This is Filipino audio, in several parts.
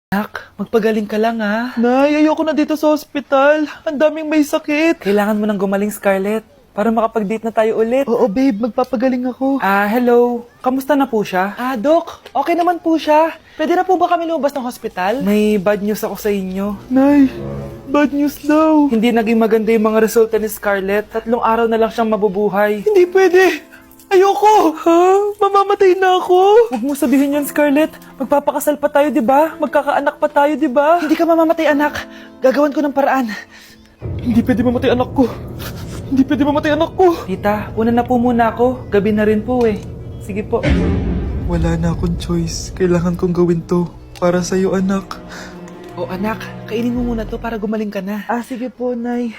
Anak, magpagaling ka lang ha. Nay, ayoko na dito sa ospital. Ang daming may sakit. Kailangan mo nang gumaling, Scarlett, para makapag-date na tayo ulit. Oo, babe. Magpapagaling ako. Hello. Kamusta na po siya? Doc. Okay naman po siya. Pwede na po ba kami lumabas ng hospital? May bad news ako sa inyo. Nay, bad news daw. Hindi naging maganda yung mga resulta ni Scarlett. 3 araw na lang siyang mabubuhay. Hindi pwede. Ayoko! Ha? Mamamatay na ako! Huwag mo sabihin yan, Scarlett. Magpapakasal pa tayo, di ba? Magkakaanak pa tayo, di ba? Hindi ka mamamatay, anak. Gagawan ko ng paraan. Hindi pwede mamatay anak ko. Hindi pwede mamatay anak ko. Tita, una na po muna ako. Gabi na rin po eh. Sige po. Wala na akong choice. Kailangan kong gawin to. Para sa'yo, anak. O anak, kainin mo muna to para gumaling ka na. Sige po, Nay.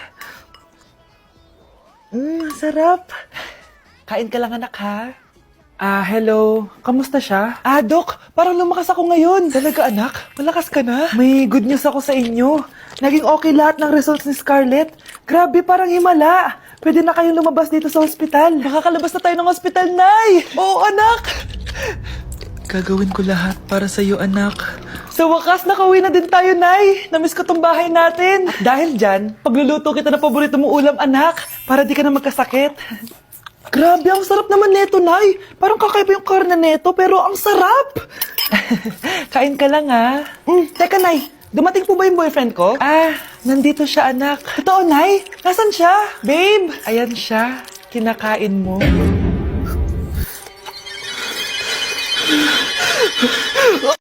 Sarap. Kain ka lang, anak, ha? Hello. Kamusta siya? Doc, parang lumakas ako ngayon. Talaga, anak? Malakas ka na? May good news ako sa inyo. Naging okay lahat ng results ni Scarlett. Grabe, parang himala. Pwede na kayong lumabas dito sa ospital. Makakalabas na tayo ng ospital, Nay! Oo, anak! Gagawin ko lahat para sa'yo, anak. Sa wakas, nakauwi na din tayo, Nay. Namiss ko tong bahay natin. At dahil dyan, pagluluto kita na paborito mong ulam, anak, para di ka na magkasakit. Grabe, ang sarap naman neto, Nay. Parang kakaiba yung karne neto, pero ang sarap. Kain ka lang, ha? Teka, Nay. Dumating po ba yung boyfriend ko? Nandito siya, anak. Totoo, Nay? Nasaan siya? Babe! Ayan siya. Kinakain mo.